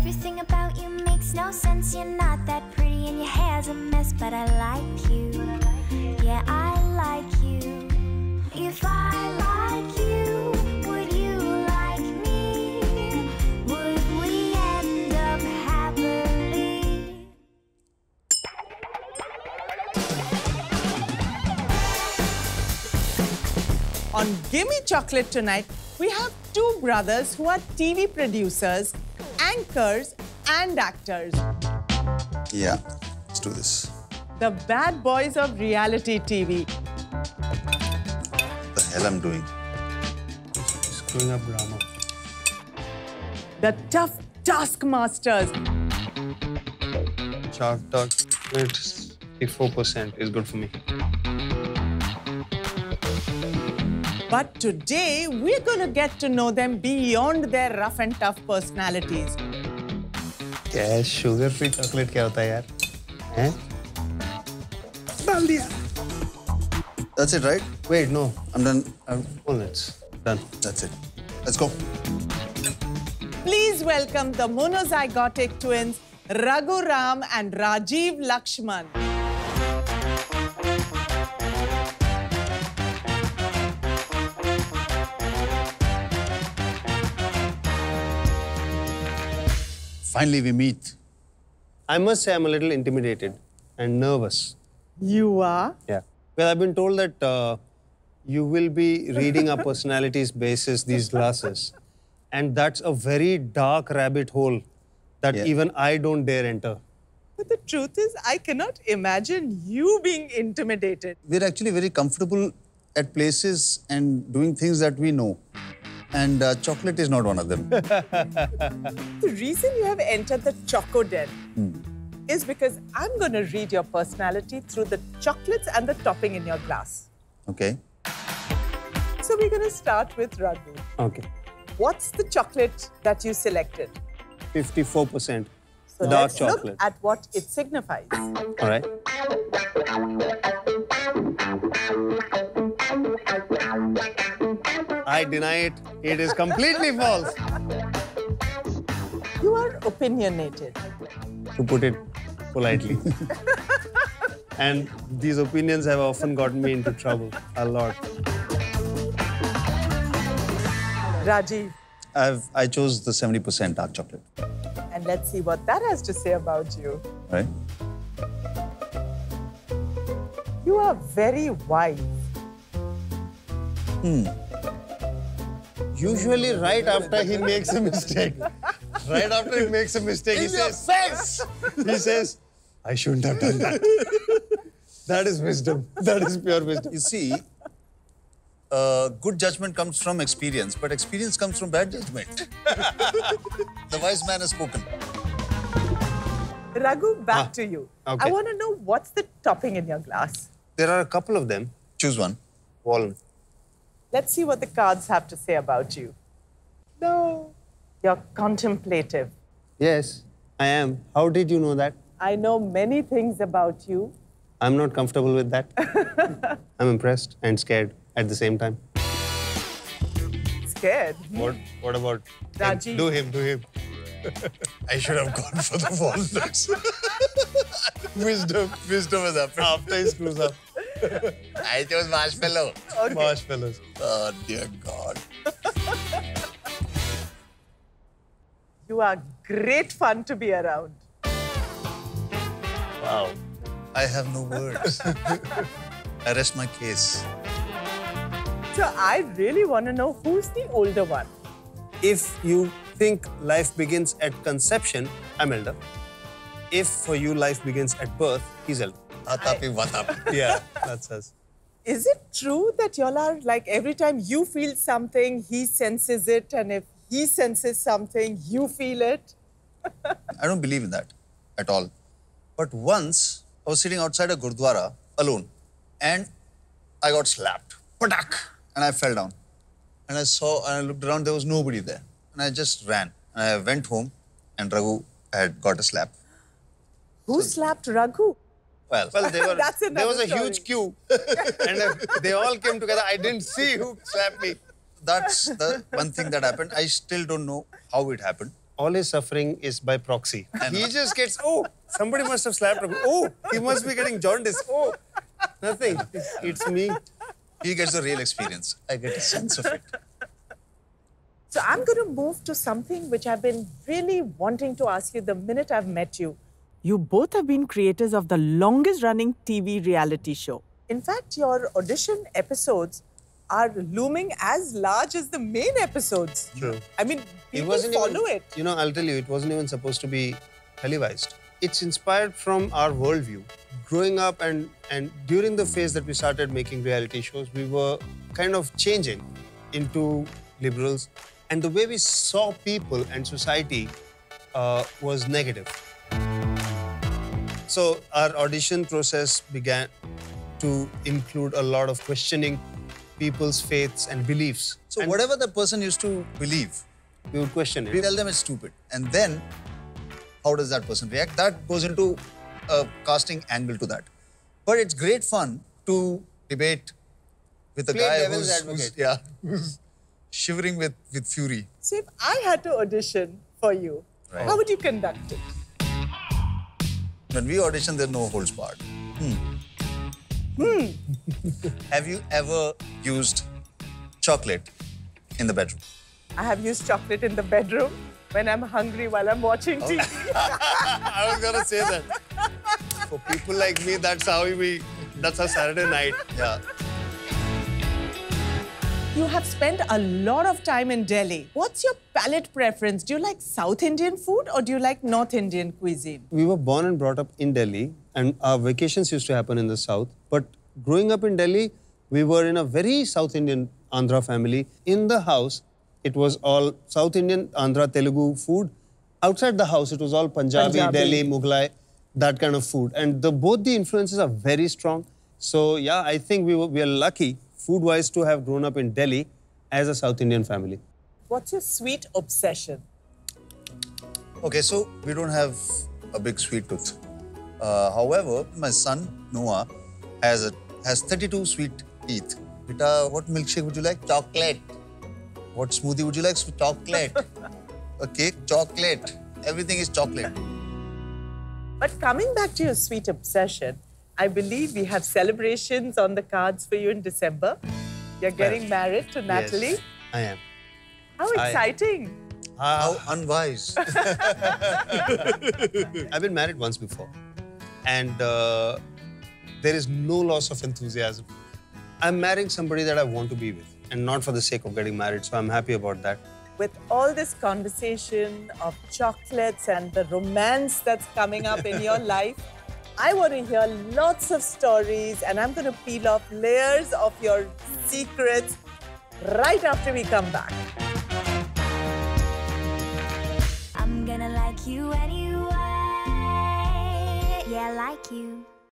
Everything about you makes no sense. You're not that pretty and your hair's a mess, but I like you. Yeah, I like you. If I like you, would you like me? Would we end up happily? On Gimme Chocolate tonight, we have two brothers who are TV producers, anchors, and actors. Yeah, let's do this. The bad boys of reality TV. The hell I'm doing? Screwing up grammar. The tough taskmasters. Chocolate 54% is good for me. But today, we're going to get to know them beyond their rough and tough personalities. क्या है sugar free chocolate क्या होता है यार? हैं? डाल दिया. That's it, right? Wait, no. I'm done. Walnuts. Done. That's it. Let's go. Please welcome the monozygotic twins, Raghuram and Rajiv Laxman. Finally, we meet. I must say I'm a little intimidated and nervous. You are? Yeah. Well, I've been told that you will be reading our personalities basis these glasses. And that's a very dark rabbit hole that even I don't dare enter. But the truth is, I cannot imagine you being intimidated. We're actually very comfortable at places and doing things that we know. And chocolate is not one of them. The reason you have entered the Choco Den is because I'm going to read your personality through the chocolates and the topping in your glass. Okay. So we're going to start with Raghu. Okay. What's the chocolate that you selected? 54%. So dark let's chocolate. look at what it signifies. All right. I deny it. It is completely false. You are opinionated. To put it politely. And these opinions have often gotten me into trouble a lot. Rajiv. I chose the 70% dark chocolate. And let's see what that has to say about you. Right? You are very wise. Usually right after he makes a mistake. Right after he makes a mistake, he says, I shouldn't have done that. That is wisdom. That is pure wisdom. You see, good judgment comes from experience, but experience comes from bad judgment. The wise man has spoken. Raghu, back to you. Okay. I want to know what's the topping in your glass. There are a couple of them. Choose one. Walnut. Let's see what the cards have to say about you. No. You're contemplative. Yes, I am. How did you know that? I know many things about you. I'm not comfortable with that. I'm impressed and scared at the same time. Scared? What about Rajiv? Do him. I should have gone for the walnuts. Wisdom has happened. After he screws up. I chose marshmallow. Okay. Marshmallows. Oh, dear God. You are great fun to be around. Wow. I have no words. I rest my case. So I really want to know who's the older one. If you think life begins at conception, I'm elder. If for you life begins at birth, he's elder. Atapi watapi. Yeah, that's us. Is it true that y'all are like every time you feel something, he senses it, and if he senses something, you feel it? I don't believe in that at all. But once, I was sitting outside a Gurdwara alone and I got slapped. Patak! And I fell down. And I looked around, there was nobody there. And I just ran. And I went home and Raghu had got a slap. Who slapped Raghu? Well, there was a story. huge queue. And they all came together. I didn't see who slapped me. that's the one thing that happened. I still don't know how it happened. all his suffering is by proxy. He just gets, oh, somebody must have slapped him. Oh, he must be getting jaundice. Oh, nothing. It's me. He gets the real experience. I get a sense of it. So I'm going to move to something which I've been really wanting to ask you the minute I've met you. You both have been creators of the longest running TV reality show. In fact, your audition episodes are looming as large as the main episodes. True. I mean, people follow it. You know, I'll tell you, it wasn't even supposed to be televised. It's inspired from our worldview. Growing up and during the phase that we started making reality shows, we were kind of changing into liberals. And the way we saw people and society was negative. So our audition process began to include a lot of questioning people's faiths and beliefs. So and whatever the person used to believe, we would question we it. tell them it's stupid. And then, how does that person react? That goes into a casting angle to that. But it's great fun to debate with a Play guy devil's who's advocate. shivering with fury. So if I had to audition for you, Right. how would you conduct it? When we audition, there's no holds barred. Have you ever used chocolate in the bedroom? I have used chocolate in the bedroom when I'm hungry while I'm watching TV. I was gonna say that. For people like me, that's our Saturday night. Yeah. You have spent a lot of time in Delhi. What's your palate preference? Do you like South Indian food or do you like North Indian cuisine? We were born and brought up in Delhi, and our vacations used to happen in the south. But growing up in Delhi, we were in a very South Indian Andhra family. In the house, it was all South Indian, Andhra, Telugu food. Outside the house, it was all Punjabi, Delhi, Mughlai, that kind of food. And both the influences are very strong. So yeah, I think we are lucky, food-wise, to have grown up in Delhi as a South Indian family. What's your sweet obsession? Okay, so we don't have a big sweet tooth. However, my son, Noah, has 32 sweet teeth. Beta, what milkshake would you like? Chocolate. What smoothie would you like? Chocolate. A cake? Chocolate. Everything is chocolate. But coming back to your sweet obsession, I believe we have celebrations on the cards for you in December. You're getting married to Natalie. Yes, I am. How exciting. How unwise. I've been married once before, and there is no loss of enthusiasm. I'm marrying somebody that I want to be with, and not for the sake of getting married, so I'm happy about that. With all this conversation of chocolates and the romance that's coming up in your life, I want to hear lots of stories, and I'm going to peel off layers of your secrets right after we come back. I'm gonna like you anyway. Yeah, like you.